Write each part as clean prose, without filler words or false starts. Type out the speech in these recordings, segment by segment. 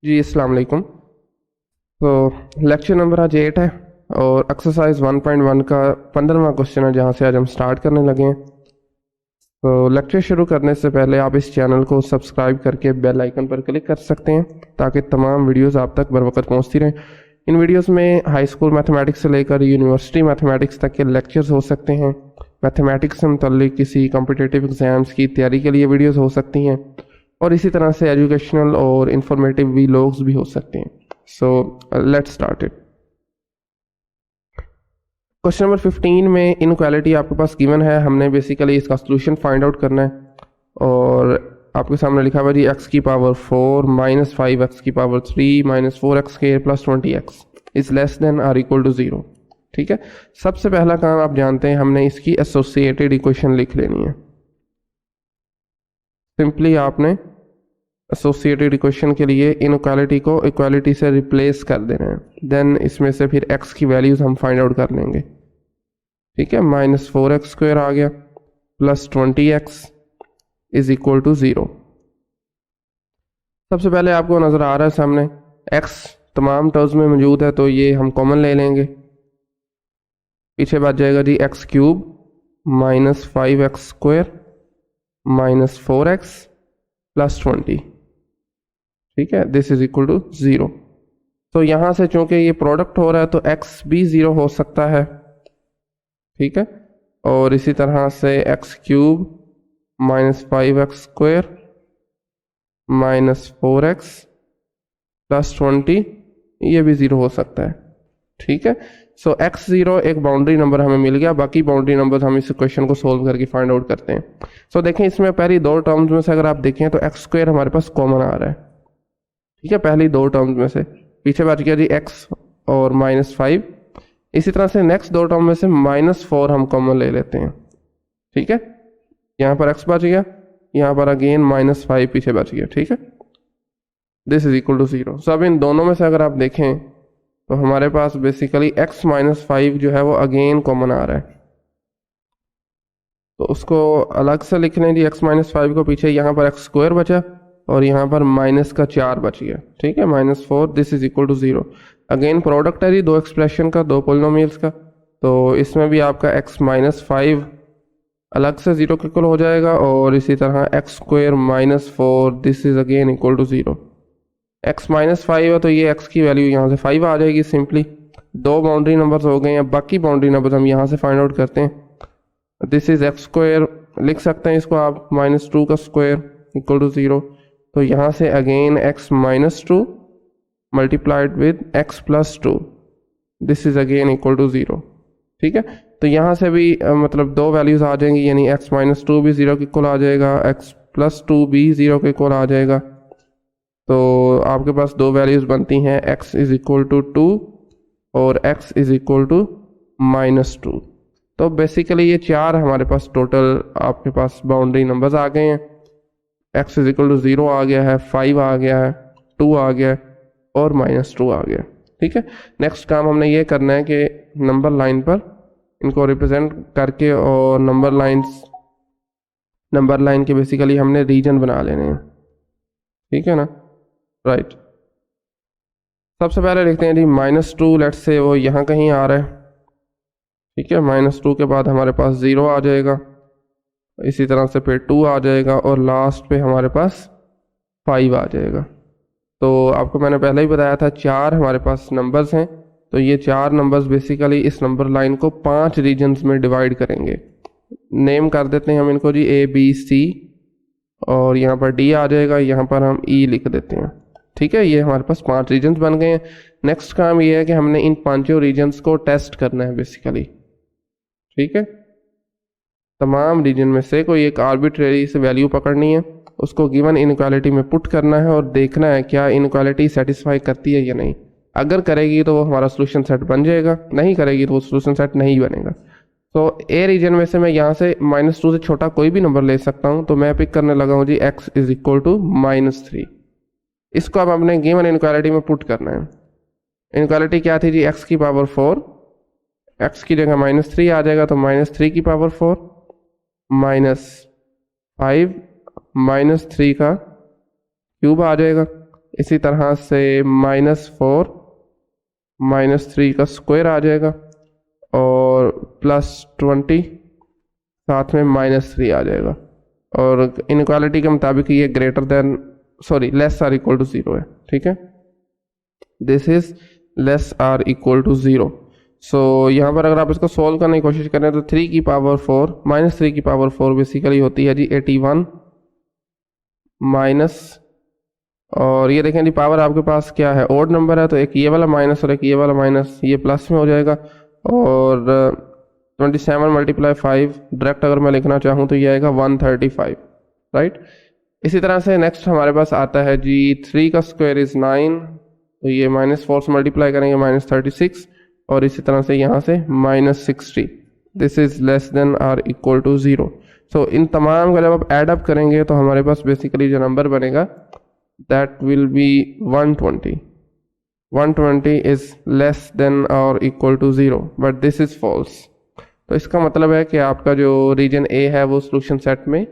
जी अस्सलाम वालेकुम। तो लेक्चर नंबर आज 8 है और एक्सरसाइज 1.1 का 15वां क्वेश्चन है जहाँ से आज हम स्टार्ट करने लगे हैं। तो लेक्चर शुरू करने से पहले आप इस चैनल को सब्सक्राइब करके बेल आइकन पर क्लिक कर सकते हैं ताकि तमाम वीडियोस आप तक बर वक्त पहुँचती रहें। इन वीडियोस में हाई स्कूल मैथमेटिक्स से लेकर यूनिवर्सिटी मैथमेटिक्स तक के लेक्चर्स हो सकते हैं। मैथमेटिक्स से मुतल्लिक किसी कॉम्पिटिटिव एग्ज़ाम्स की तैयारी के लिए वीडियोस हो सकती हैं और इसी तरह से एजुकेशनल और इंफॉर्मेटिव वीलॉग्स भी हो सकते हैं। So let's start it. Question number 15 में इनक्वालिटी आपके पास गिवन है, हमने बेसिकली इसका सोल्यूशन फाइंड आउट करना है और आपके सामने लिखा हुआ जी x की पावर 4 माइनस 5x की power 3 minus 4x² plus 20x is less than or equal to 0। ठीक है, सबसे पहला काम आप जानते हैं हमने इसकी एसोसिएटेड इक्वेशन लिख लेनी है। सिंपली आपने एसोसिएटेड इक्वेशन के लिए इनक्वालिटी को इक्वालिटी से रिप्लेस कर देना है, देन इसमें से फिर x की वैल्यूज हम फाइंड आउट कर लेंगे। ठीक है, माइनस 4x² आ गया plus 20x is equal to 0। सबसे पहले आपको नजर आ रहा है सामने x तमाम टर्म्स में मौजूद है तो ये हम कॉमन ले लेंगे। पीछे बच जाएगा जी x³ minus 5x² minus 4x plus 20। ठीक है, दिस इज इक्वल टू 0। तो यहां से चूंकि ये प्रोडक्ट हो रहा है तो x भी 0 हो सकता है। ठीक है, और इसी तरह से x³ minus 5x² minus 4x plus 20 ये भी 0 हो सकता है। ठीक है, सो x0 एक बाउंड्री नंबर हमें मिल गया, बाकी बाउंड्री नंबर हम इस क्वेश्चन को सोल्व करके फाइंड आउट करते हैं। सो देखें इसमें पहली दो टर्म्स में से अगर आप देखें तो x² हमारे पास कॉमन आ रहा है। ठीक है, पहली दो टर्म्स में से पीछे बच गया जी x और माइनस 5। इसी तरह से नेक्स्ट दो टर्म में से माइनस 4 हम कॉमन ले लेते हैं। ठीक है, यहाँ पर x बच गया, यहाँ पर अगेन माइनस 5 पीछे बच गया। ठीक है, दिस इज इक्वल टू 0। सो अब इन दोनों में से अगर आप देखें तो हमारे पास बेसिकली x माइनस 5 जो है वो अगेन कॉमन आ रहा है, तो उसको अलग से लिख लें जी। x माइनस 5 को पीछे यहाँ पर x² बचा और यहाँ पर माइनस का 4 बच गया। ठीक है, minus 4 this is equal to 0। Again product है जी दो एक्सप्रेशन का, दो पोलिनोमियल्स का, तो इसमें भी आपका x माइनस 5 अलग से 0 के इक्वल हो जाएगा और इसी तरह x² minus 4 this is again equal to 0। x minus 5 है तो ये x की वैल्यू यहाँ से 5 आ जाएगी। सिंपली दो बाउंड्री नंबर्स हो गए हैं, बाकी बाउंड्री नंबर्स हम यहाँ से फाइंड आउट करते हैं। दिस इज x² लिख सकते हैं इसको आप माइनस 2 का स्क्वायर इक्वल टू 0। तो यहाँ से again x minus 2 multiplied with x plus 2 this is again equal to 0। ठीक है, तो यहाँ से भी मतलब दो वैल्यूज आ जाएंगी, यानी x माइनस 2 भी 0 के इक्वल आ जाएगा, x प्लस 2 भी 0 के इक्वल आ जाएगा। तो आपके पास दो वैल्यूज बनती हैं x इज इक्वल टू 2 और x is equal to minus 2। तो बेसिकली ये चार हमारे पास टोटल आपके पास बाउंड्री नंबर्स आ गए हैं। x इज इक्वल टू 0 आ गया है, 5 आ गया है, 2 आ गया है और माइनस 2 आ गया। ठीक है, नेक्स्ट काम हमने ये करना है कि नंबर लाइन पर इनको रिप्रेजेंट करके और नंबर लाइन के बेसिकली हमने रीजन बना लेने हैं। ठीक है ना, राइट। सबसे पहले लिखते हैं जी माइनस 2, लेट्स से वो यहाँ कहीं आ रहा है। ठीक है, माइनस 2 के बाद हमारे पास 0 आ जाएगा, इसी तरह से फिर 2 आ जाएगा और लास्ट पे हमारे पास 5 आ जाएगा। तो आपको मैंने पहले ही बताया था चार हमारे पास नंबर्स हैं, तो ये चार नंबर्स बेसिकली इस नंबर लाइन को 5 रीजन्स में डिवाइड करेंगे। नेम कर देते हैं हम इनको जी A B C और यहाँ पर D आ जाएगा, यहाँ पर हम E लिख देते हैं। ठीक है, ये हमारे पास 5 रीजन्स बन गए हैं। नेक्स्ट काम ये है कि हमने इन पांचों रीजन्स को टेस्ट करना है बेसिकली। ठीक है, तमाम रीजन में से कोई एक आर्बिट्रेरी से वैल्यू पकड़नी है, उसको गिवन इनक्वालिटी में पुट करना है और देखना है क्या इनक्वालिटी सेटिस्फाई करती है या नहीं। अगर करेगी तो वो हमारा सोल्यूशन सेट बन जाएगा, नहीं करेगी तो वो सोल्यूशन सेट नहीं बनेगा। तो ए रीजन में से मैं यहाँ से माइनस 2 से छोटा कोई भी नंबर ले सकता हूँ, तो मैं पिक करने लगा हूँ जी x is equal to minus 3। इसको अब हमने गिवन इनक्वालिटी में पुट करना है। इनक्वालिटी क्या थी जी, x की पावर 4, x की जगह माइनस 3 आ जाएगा तो माइनस 3 की पावर 4 माइनस 5 माइनस 3 का क्यूब आ जाएगा इसी तरह से -4 -3 का स्क्वायर आ जाएगा और +20 साथ में -3 आ जाएगा। और इनक्वालिटी के मुताबिक ये लेस आर इक्वल टू 0 है। ठीक है, this is less or equal to 0। So यहाँ पर अगर आप इसको सोल्व करने की कोशिश करें तो 3 की पावर 4 -3 की पावर 4 बेसिकली होती है जी 81 माइनस, और ये देखें जी पावर आपके पास क्या है, ओड नंबर है तो एक ये वाला माइनस और एक ये वाला माइनस, ये प्लस में हो जाएगा। और 27 × 5 डायरेक्ट अगर मैं लिखना चाहूँ तो ये आएगा 135, राइट। इसी तरह से नेक्स्ट हमारे पास आता है जी 3 का स्क्वायर इज 9, तो ये -4 से मल्टीप्लाई करेंगे -36, और इसी तरह से यहाँ से -60। This is less than or equal to 0। So इन तमाम का जब आप एड अप करेंगे तो हमारे पास बेसिकली जो नंबर बनेगा that will be 120। 120 is less than और equal to 0, but this is false. तो इसका मतलब है कि आपका जो रीजन ए है वो सॉल्यूशन सेट में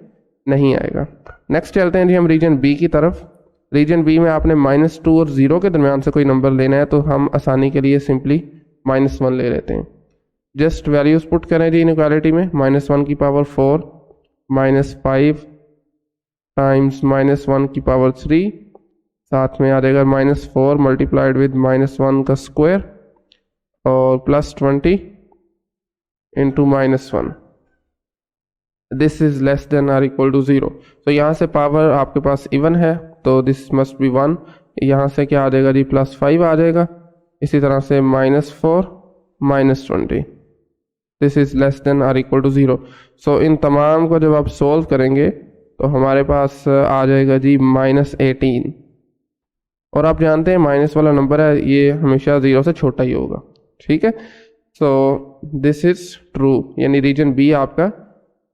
नहीं आएगा। नेक्स्ट चलते हैं जी हम रीजन बी की तरफ। रीजन बी में आपने -2 और 0 के दरमियान से कोई नंबर लेना है, तो हम आसानी के लिए सिंपली -1 ले लेते हैं। जस्ट वैल्यूज पुट करें जी इनइक्वालिटी में, -1 की पावर 4 -5 टाइम्स -1 की पावर 3, साथ में आ जाएगा -4 मल्टीप्लाइड विद -1 का स्क्वायर और +20 into -1। This is less than or equal to 0। तो यहाँ से पावर आपके पास इवन है तो दिस मस्ट बी 1। यहाँ से क्या आ जाएगा जी +5 आ जाएगा। इसी तरह से -4 -20, this is less than or equal to 0। So इन तमाम को जब आप सोल्व करेंगे तो हमारे पास आ जाएगा जी -18। और आप जानते हैं माइनस वाला नंबर है ये हमेशा 0 से छोटा ही होगा। ठीक है, सो दिस इज ट्रू, यानी रीजन बी आपका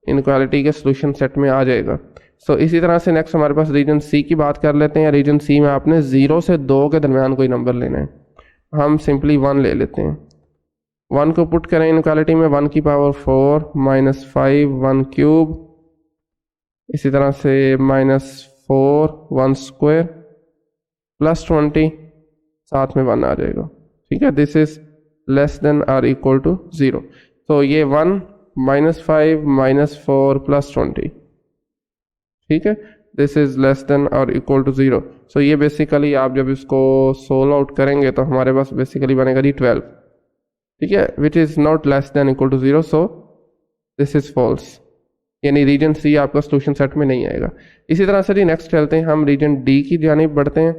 इनक्वालिटी के सोल्यूशन सेट में आ जाएगा। सो इसी तरह से नेक्स्ट हमारे पास रीजन सी की बात कर लेते हैं। रीजन सी में आपने 0 से 2 के दरमियान कोई नंबर लेना है। हम सिंपली 1 ले लेते हैं। 1 को पुट करें इनक्वालिटी में, 1 की पावर 4 -5 1 क्यूब, इसी तरह से -4 1 स्क्वायर +20 साथ में 1 आ जाएगा। ठीक है, this is less than or equal to 0। तो ये 1 -5 -4 +20, ठीक है, दिस इज लेस देन और इक्वल टू 0। सो ये बेसिकली आप जब इसको सोल्व आउट करेंगे तो हमारे पास बेसिकली बनेगा जी 12। ठीक है, which is not less than equal to 0, so this is false, यानी रीजन सी आपका सोल्यूशन सेट में नहीं आएगा। इसी तरह से जी नेक्स्ट चलते हैं हम रीजन डी की जानिब बढ़ते हैं।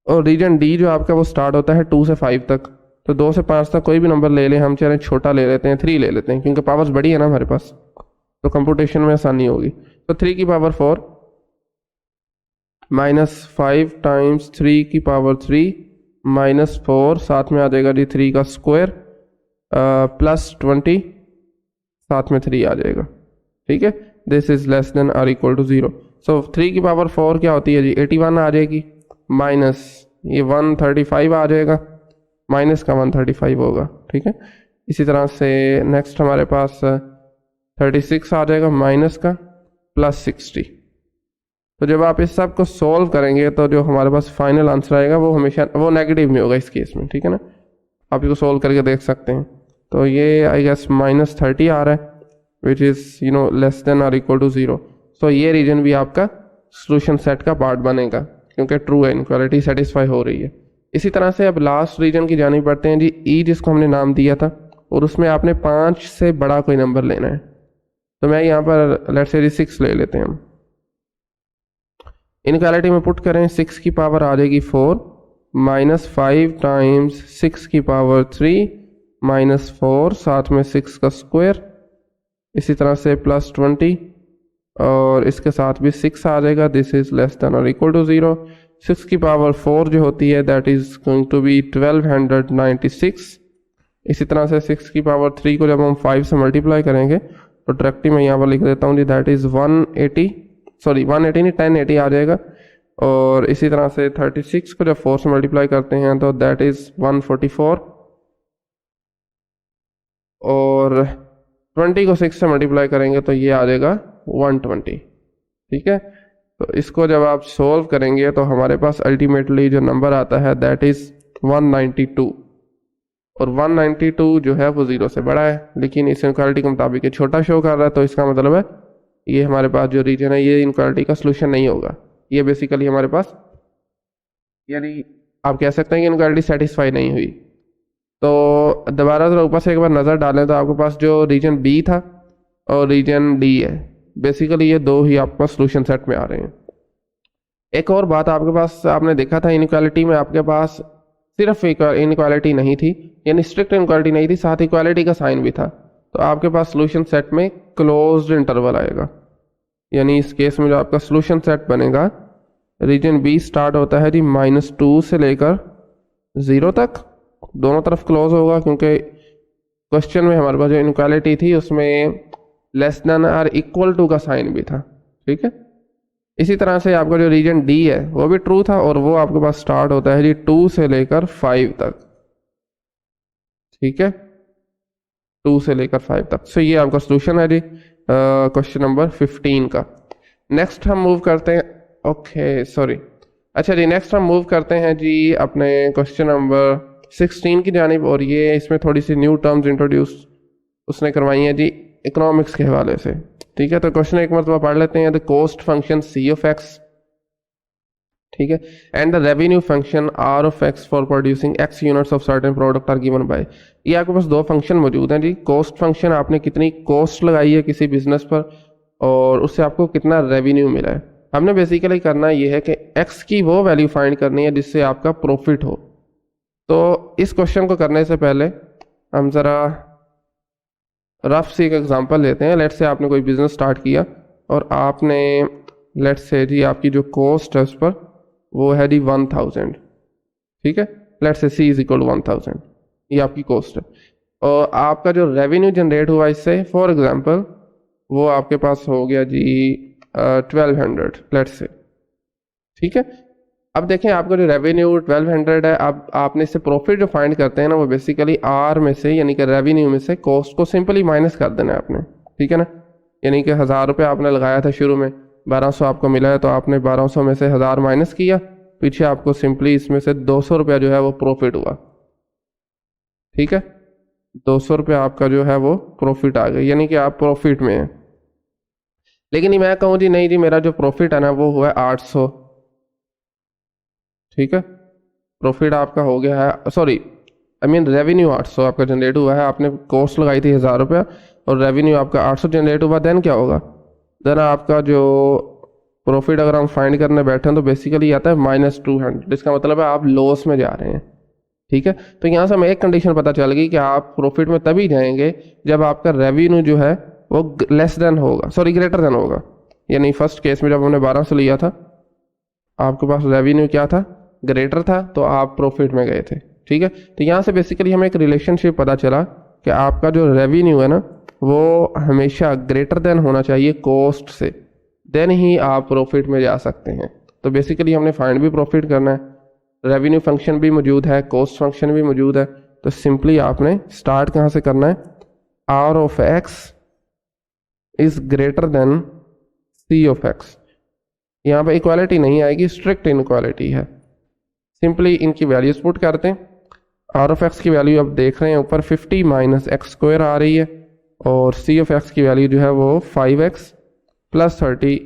और रीजन डी जो आपका वो स्टार्ट होता है 2 से 5 तक। तो 2 से 5 तक कोई भी नंबर ले लें, हम चाहे छोटा ले लेते हैं, 3 ले लेते हैं क्योंकि पावर्स बड़ी है ना हमारे पास, तो कंप्यूटेशन में आसानी होगी। तो 3 की पावर 4 -5 टाइम्स 3 की पावर 3 -4 साथ में आ जाएगा जी 3 का स्क्वायर +20 साथ में 3 आ जाएगा। ठीक है, this is less than or equal to 0। So 3 की पावर 4 क्या होती है जी 81 आ जाएगी, माइनस ये 135 आ जाएगा, माइनस का 135 होगा। ठीक है, इसी तरह से नेक्स्ट हमारे पास 36 आ जाएगा माइनस का +60। तो जब आप इस सब को सोल्व करेंगे तो जो हमारे पास फाइनल आंसर आएगा वो हमेशा वो नेगेटिव में होगा इस केस में। ठीक है ना, आप इसको सोल्व करके देख सकते हैं। तो ये आई गेस -30 आ रहा है विच इज़ लेस देन और इक्वल टू 0। सो ये रीजन भी आपका सोल्यूशन सेट का पार्ट बनेगा क्योंकि ट्रू है, इनक्वालिटी सेटिस्फाई हो रही है। इसी तरह से अब लास्ट रीजन की जानी पड़ते हैं जी ई, जिसको हमने नाम दिया था, और उसमें आपने 5 से बड़ा कोई नंबर लेना है। तो मैं यहाँ पर लेट्स से 6 ले लेते हैं हम। इनक्वालिटी में पुट करें, 6 की पावर आ जाएगी 4 -5 टाइम्स 6 की पावर 3 -4 साथ में 6 का स्क्वायर, इसी तरह से +20 और इसके साथ भी 6 आ जाएगा। दिस इज लेस देन और इक्वल टू 0। 6 की पावर 4 जो होती है that is going to be 1296। इसी तरह से 6 की पावर 3 को जब हम 5 से मल्टीप्लाई करेंगे तो डायरेक्टली मैं यहाँ पर लिख देता हूँ जी दैट इज 180 नहीं 1080 आ जाएगा। और इसी तरह से 36 को जब 4 से मल्टीप्लाई करते हैं तो दैट इज 144 और 20 को 6 से मल्टीप्लाई करेंगे तो ये आ जाएगा 120। ठीक है, तो इसको जब आप सोल्व करेंगे तो हमारे पास अल्टीमेटली जो नंबर आता है दैट इज़ 192, और 192 जो है वो 0 से बड़ा है, लेकिन इस इनक्वालिटी के मुताबिक ये छोटा शो कर रहा है, तो इसका मतलब है ये हमारे पास जो रीजन है ये इनक्वालिटी का सोल्यूशन नहीं होगा। ये बेसिकली हमारे पास, यानी आप कह सकते हैं कि इनक्वालिटी सेटिस्फाई नहीं हुई। तो दोबारा ज़रा ऊपर से एक बार नज़र डालें तो आपके पास जो रीजन बी था और रीजन डी है, बेसिकली ये दो ही आपके पास सोल्यूशन सेट में आ रहे हैं। एक और बात आपके पास, आपने देखा था इनक्वालिटी में आपके पास सिर्फ इनक्वालिटी नहीं थी, यानी स्ट्रिक्ट इनक्वालिटी नहीं थी, साथ इक्वालिटी का साइन भी था। तो आपके पास सोल्यूशन सेट में क्लोज्ड इंटरवल आएगा, यानी इस केस में जो आपका सोल्यूशन सेट बनेगा, रीजन बी स्टार्ट होता है जी -2 से लेकर 0 तक, दोनों तरफ क्लोज होगा, क्योंकि क्वेश्चन में हमारे पास जो इनक्वालिटी थी उसमें लेस देन और इक्वल टू का साइन भी था। ठीक है, इसी तरह से आपका जो रीजन डी है वो भी ट्रू था, और वो आपके पास स्टार्ट होता है जी 2 से लेकर 5 तक। ठीक है, 2 से लेकर 5 तक। सो ये आपका सोल्यूशन है जी क्वेश्चन नंबर 15 का। नेक्स्ट हम मूव करते हैं, ओके सॉरी, अच्छा जी, नेक्स्ट हम मूव करते हैं जी अपने क्वेश्चन नंबर 16 की जानिब, और ये इसमें थोड़ी सी न्यू टर्म्स इंट्रोड्यूस उसने करवाई हैं जी इकोनॉमिक्स के हवाले से। ठीक है, तो क्वेश्चन एक मरतबा पढ़ लेते हैं। The cost function C of X, ठीक है, and the revenue function R of X for producing X units of certain product are given by. ये आपके पास दो फंक्शन मौजूद हैं जी। कॉस्ट फंक्शन, आपने कितनी कॉस्ट लगाई है किसी बिजनेस पर और उससे आपको कितना रेवेन्यू मिला है। हमने बेसिकली करना ये है कि एक्स की वो वैल्यू फाइंड करनी है जिससे आपका प्रॉफिट हो। तो इस क्वेश्चन को करने से पहले हम ज़रा रफ सी एक एग्जांपल लेते हैं। लेट्स से आपने कोई बिजनेस स्टार्ट किया और आपने, लेट्स से जी आपकी जो कॉस्ट है उस पर वो है जी 1000। ठीक है, let's say C is equal 1000, ये आपकी कॉस्ट है, और आपका जो रेवेन्यू जनरेट हुआ इससे, फॉर एग्जांपल वो आपके पास हो गया जी 1200 लेट्स से। ठीक है, अब देखें आपका जो रेवेन्यू 1200 है, अब आपने इससे प्रॉफिट जो फाइंड करते हैं ना, वो बेसिकली आर में से, यानी कि रेवेन्यू में से कॉस्ट को सिंपली माइनस कर देना है आपने। ठीक है ना, यानी कि 1000 रुपये आपने लगाया था शुरू में, 1200 आपको मिला है, तो आपने 1200 में से 1000 माइनस किया, पीछे आपको सिंपली इसमें से 200 रुपया जो है वो प्रॉफिट हुआ। ठीक है, 200 रुपया आपका जो है वो प्रॉफिट आ गया, यानी कि आप प्रॉफिट में हैं। लेकिन मैं कहूँ जी नहीं जी, मेरा जो प्रॉफिट है ना वो हुआ है 800। ठीक है, प्रॉफिट आपका हो गया है, सॉरी आई मीन रेवेन्यू 800 आपका जनरेट हुआ है, आपने कॉस्ट लगाई थी 1000 रुपया और रेवेन्यू आपका 800 जनरेट हुआ। देन क्या होगा, देन आपका जो प्रॉफिट अगर हम फाइंड करने बैठे हैं तो बेसिकली आता है -200, इसका मतलब है आप लॉस में जा रहे हैं। ठीक है, तो यहाँ से हमें एक कंडीशन पता चल गई कि आप प्रॉफिट में तभी जाएंगे जब आपका रेवेन्यू जो है वो लेस देन होगा, सॉरी ग्रेटर देन होगा। यानी फर्स्ट केस में जब हमने 1200 लिया था, आपके पास रेवेन्यू क्या था, ग्रेटर था, तो आप प्रॉफिट में गए थे। ठीक है, तो यहाँ से बेसिकली हमें एक रिलेशनशिप पता चला कि आपका जो रेवेन्यू है ना वो हमेशा ग्रेटर देन होना चाहिए कॉस्ट से, देन ही आप प्रॉफिट में जा सकते हैं। तो बेसिकली हमने फाइंड भी प्रॉफिट करना है, रेवेन्यू फंक्शन भी मौजूद है, कॉस्ट फंक्शन भी मौजूद है, तो सिंपली आपने स्टार्ट कहाँ से करना है, R of X is greater than C of X. यहाँ पे इक्वालिटी नहीं आएगी, स्ट्रिक्ट इनक्वालिटी है। सिंपली इनकी वैल्यूज पुट करते हैं। आर ऑफ एक्स की वैल्यू अब देख रहे हैं ऊपर 50 माइनस एक्स स्क्वायर आ रही है, और सी ऑफ एक्स की वैल्यू जो है वो 5x प्लस 30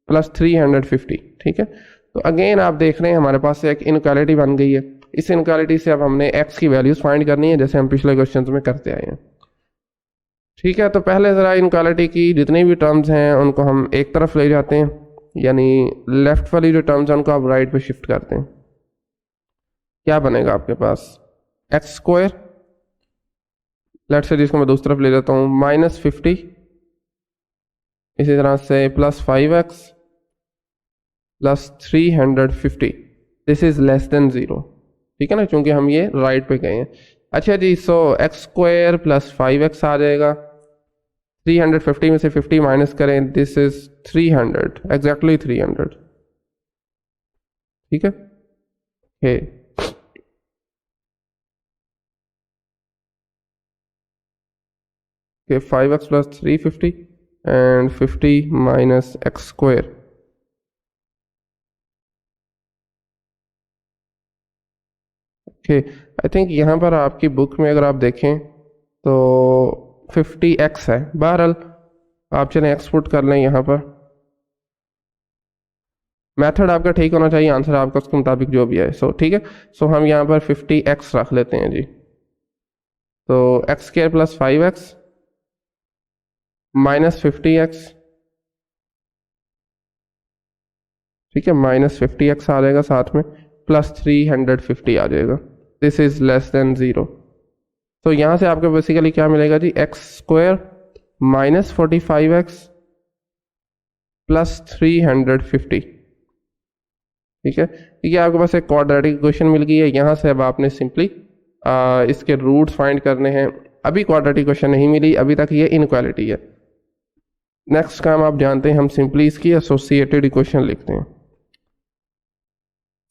प्लस 350। ठीक है, तो अगेन आप देख रहे हैं हमारे पास एक इनक्वालिटी बन गई है। इस इनक्वालिटी से अब हमने एक्स की वैल्यूज फाइंड करनी है, जैसे हम पिछले क्वेश्चन में करते आए हैं। ठीक है, तो पहले ज़रा इनक्वालिटी की जितनी भी टर्म्स हैं उनको हम एक तरफ ले जाते हैं, यानी लेफ्ट वाली जो टर्म्स हैं उनको आप राइट पे शिफ्ट करते हैं। क्या बनेगा आपके पास, एक्स स्क्वायर, लेट्स से जिसको मैं दूसरी तरफ ले जाता हूँ -50, इसी तरह से plus 5x plus 350, this is less than 0। ठीक है ना, क्योंकि हम ये राइट पे गए हैं। अच्छा जी, सो एक्स स्क्वायर प्लस 5x आ जाएगा, 350 में से 50 माइनस करें, दिस इज 300, एग्जैक्टली 300। ठीक है, हे okay, 5x plus 350 and 50 minus x square, okay, I think यहाँ पर आपकी बुक में अगर आप देखें तो 50x है। बहरहाल आप चलें एक्सपोर्ट कर लें यहाँ पर। मेथड आपका ठीक होना चाहिए, आंसर आपका उसके मुताबिक जो भी है। सो ठीक है, सो हम यहाँ पर 50x रख लेते हैं जी। तो x square plus 5x minus 50x, ठीक है, माइनस 50x आ जाएगा, साथ में प्लस 350 आ जाएगा। This is less than 0। तो यहाँ से आपको बेसिकली क्या मिलेगा जी, x square minus 45x plus 350, ठीक है। ये आपके पास एक क्वाड्रेटिक इक्वेशन मिल गई है। यहाँ से अब आपने सिंपली इसके रूट्स फाइंड करने हैं। अभी क्वाड्रेटिक इक्वेशन नहीं मिली, अभी तक ये इनक्वालिटी है। नेक्स्ट काम आप जानते हैं, हम सिंपली इसकी एसोसिएटेड इक्वेशन लिखते हैं।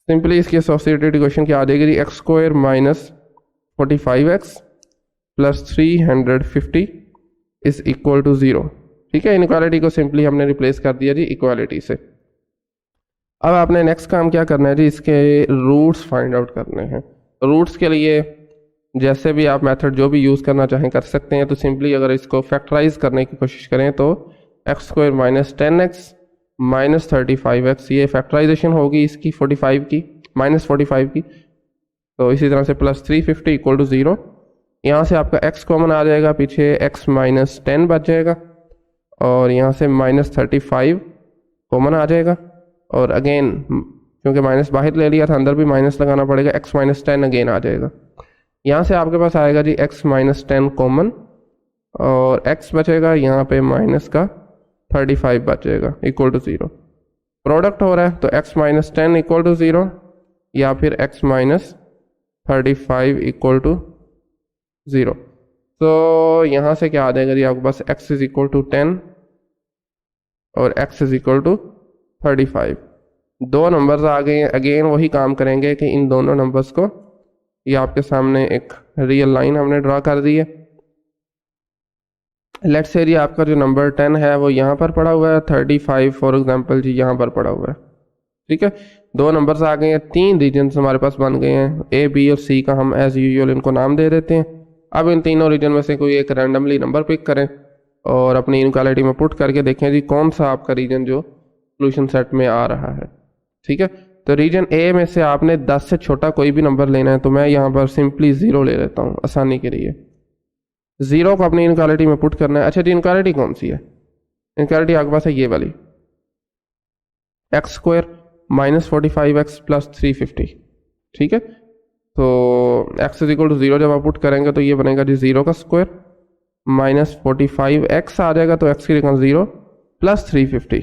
सिंपली इसकी एसोसिएटेड इक्वेशन क्या आ जाएगी, X square minus 45x plus 350 is equal to 0, ठीक है। इनक्वालिटी को सिंपली हमने रिप्लेस कर दिया जी इक्वालिटी से। अब आपने नेक्स्ट काम क्या करना है जी, इसके रूट्स फाइंड आउट करने हैं। रूट्स के लिए जैसे भी आप मेथड जो भी यूज़ करना चाहें कर सकते हैं। तो सिंपली अगर इसको फैक्टराइज करने की कोशिश करें तो x square minus 10x minus 35x, ये फैक्टराइजेशन होगी इसकी 45 की, माइनस 45 की। तो इसी तरह से प्लस 350 इक्वल टू 0। यहाँ से आपका x कॉमन आ जाएगा, पीछे x माइनस 10 बच जाएगा, और यहाँ से माइनस 35 कॉमन आ जाएगा। और अगेन क्योंकि माइनस बाहर ले लिया था, अंदर भी माइनस लगाना पड़ेगा, x माइनस 10 अगेन आ जाएगा। यहाँ से आपके पास आएगा जी x माइनस 10 कॉमन, और x बचेगा यहाँ पे माइनस का 35 बचेगा इक्वल टू 0। प्रोडक्ट हो रहा है तो x माइनस 10 इक्वल टू 0, या फिर x माइनस 35 इक्वल टू 0। तो यहाँ से क्या आ जाएगा जी आपके पास, x इज इक्वल टू 10 और x इज इक्वल टू 35। दो नंबर्स आ गए हैं। अगेन वही काम करेंगे कि इन दोनों नंबर्स को, ये आपके सामने एक रियल लाइन हमने ड्रा कर दी है। लेट्स से जी आपका जो नंबर 10 है वो यहाँ पर पड़ा हुआ है, 35 फॉर एग्जांपल जी यहाँ पर पड़ा हुआ है, ठीक है। दो नंबर्स आ गए हैं, तीन रीजन्स हमारे पास बन गए हैं, ए बी और सी का हम एज यूजुअल इनको नाम दे देते हैं। अब इन तीनों रीजन में से कोई एक रैंडमली नंबर पिक करें और अपनी इनक्वालिटी में पुट करके देखें जी कौन सा आपका रीजन जो सोल्यूशन सेट में आ रहा है, ठीक है। तो रीजन ए में से आपने 10 से छोटा कोई भी नंबर लेना है, तो मैं यहाँ पर सिंपली 0 ले लेता हूँ आसानी के लिए। 0 को अपनी इनक्वालिटी में पुट करना है। अच्छा जी, इनक्वालिटी कौन सी है? इनक्वालिटी आपके पास है ये वाली, x square minus 45x plus 350, ठीक है। तो x इज इक्वल टू 0 जब आप पुट करेंगे तो ये बनेगा जी 0 का स्क्वायर माइनस 45x आ जाएगा, तो x की जगह 0 प्लस 350,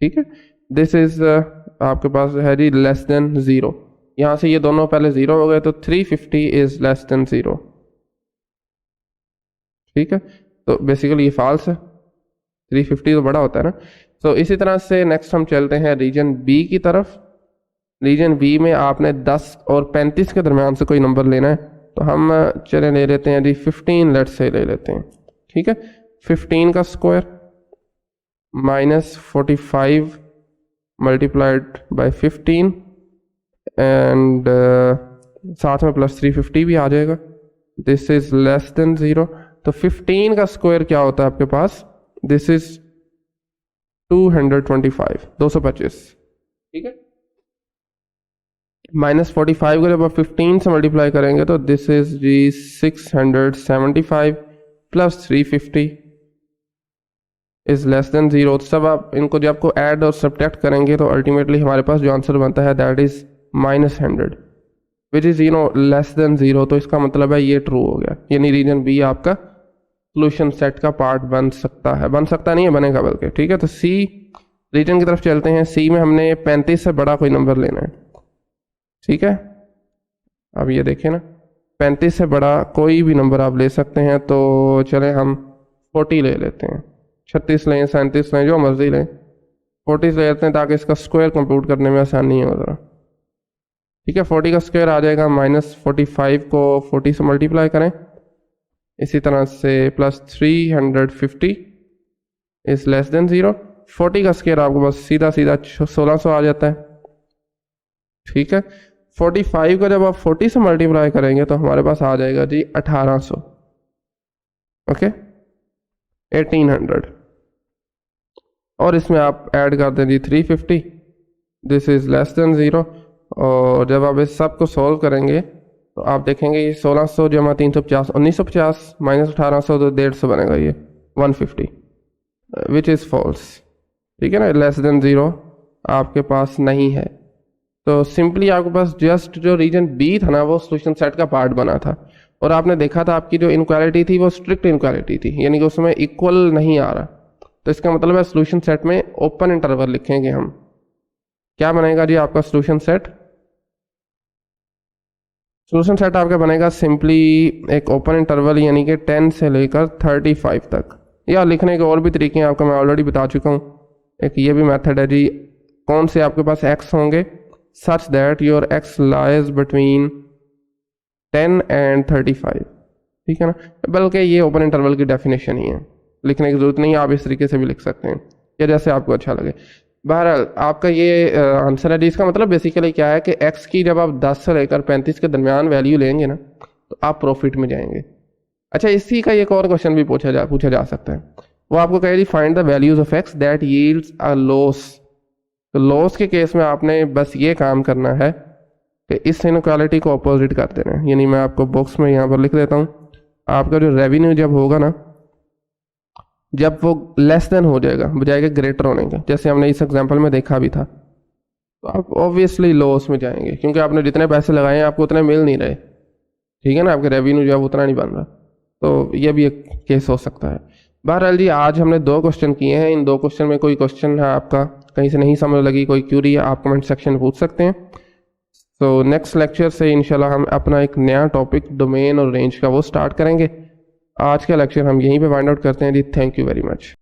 ठीक है। दिस इज आपके पास है जी लेस देन 0। यहाँ से ये दोनों पहले 0 हो गए, तो 350 इज लेस देन 0, ठीक है। तो बेसिकली ये फॉल्स है, 350 तो बड़ा होता है ना। तो इसी तरह से नेक्स्ट हम चलते हैं रीजन बी की तरफ। रीजन बी में आपने 10 और 35 के दरमियान से कोई नंबर लेना है, तो हम चले ले लेते हैं जी 15, लेट्स से ले लेते हैं, ठीक है। 15 का square minus 45 multiplied by 15 and साथ में प्लस 350 भी आ जाएगा। This is less than 0। तो 15 का स्क्वायर क्या होता है आपके पास, दिस इज 225, 225, ठीक है। माइनस 45 को जब आप 15 से मल्टीप्लाई करेंगे तो this is G 675 plus 350 is less than 0। तो सब आप इनको जब आपको ऐड और सब्ट्रैक्ट करेंगे तो अल्टीमेटली हमारे पास जो आंसर बनता है that is -100 which is less than 0। तो इसका मतलब है ये ट्रू हो गया, यानी रीजन बी आपका सोल्यूशन सेट का पार्ट बन सकता है, बन सकता नहीं है, बनेगा बल्कि, ठीक है। तो सी रीजन की तरफ चलते हैं। सी में हमने 35 से बड़ा कोई नंबर लेना है, ठीक है। अब ये देखें ना, 35 से बड़ा कोई भी नंबर आप ले सकते हैं। तो चलें हम 40 ले लेते हैं, 36 लें, 37 लें, जो मर्जी लें, 40 ले लेते हैं ताकि इसका स्क्वायर कंप्यूट करने में आसानी हो ज़रा, ठीक है। 40 का स्क्वायर आ जाएगा, माइनस 45 को 40 से मल्टीप्लाई करें, इसी तरह से प्लस 350 इज लेस देन 0। 40 का स्क्वायर आपको बस सीधा सीधा 1600 आ जाता है, ठीक है। 45 को जब आप 40 से मल्टीप्लाई करेंगे तो हमारे पास आ जाएगा जी 1800, ओके 1800, और इसमें आप ऐड कर दें जी 350, दिस इज लेस देन 0। और जब आप इस सब को सॉल्व करेंगे तो आप देखेंगे ये 1600 जमा 350 1950 माइनस 1800 तो 150 बनेगा, ये 150, विच इज़ फॉल्स। ठीक है ना, लेस देन 0 आपके पास नहीं है। तो सिंपली आपके पास जस्ट जो रीजन बी था ना वो सॉल्यूशन सेट का पार्ट बना था, और आपने देखा था आपकी जो इनक्वालिटी थी वो स्ट्रिक्ट इनक्वालिटी थी, यानी कि उसमें इक्वल नहीं आ रहा। तो इसका मतलब है सॉल्यूशन सेट में ओपन इंटरवल लिखेंगे हम। क्या बनेगा जी आपका सॉल्यूशन सेट? सॉल्यूशन सेट आपका बनेगा सिंपली एक ओपन इंटरवल यानी कि 10 से लेकर 35 तक, या लिखने के और भी तरीके हैं आपको मैं ऑलरेडी बता चुका हूँ। एक ये भी मेथड है जी, कौन से आपके पास x होंगे such that your x lies between 10 and 35, ठीक है ना। बल्कि ये ओपन इंटरवल की डेफिनेशन ही है, लिखने की जरूरत नहीं है, आप इस तरीके से भी लिख सकते हैं या जैसे आपको अच्छा लगे। बहरहाल आपका ये आंसर है जी। इसका मतलब बेसिकली क्या है कि x की जब आप 10 से लेकर 35 के दरमियान वैल्यू लेंगे ना तो आप प्रॉफिट में जाएंगे। अच्छा, इसी का एक और क्वेश्चन भी पूछा जा सकता है। वो आपको कहे जी find the values of x that yields a loss. तो लॉस के केस में आपने बस ये काम करना है कि इस इनक्वालिटी को अपोजिट कर देना है। यानी मैं आपको बॉक्स में यहाँ पर लिख देता हूँ, आपका जो रेवेन्यू जब होगा ना, जब वो लेस देन हो जाएगा बजाय के ग्रेटर होने के, जैसे हमने इस एग्जांपल में देखा भी था, तो आप ऑब्वियसली लॉस में जाएंगे क्योंकि आपने जितने पैसे लगाए हैं आपको उतने मिल नहीं रहे। ठीक है ना, आपके रेवेन्यू जो है उतना नहीं बन रहा। तो ये भी एक केस हो सकता है। बहरहाल जी आज हमने 2 क्वेश्चन किए हैं। इन 2 क्वेश्चन में कोई क्वेश्चन है आपका कहीं से नहीं समझ लगी, कोई क्यूरी है, आप कमेंट सेक्शन में पूछ सकते हैं। तो नेक्स्ट लेक्चर से इंशाल्लाह हम अपना एक नया टॉपिक डोमेन और रेंज का वो स्टार्ट करेंगे। आज का लेक्चर हम यहीं पे फाइंड आउट करते हैं जी। Thank you very much.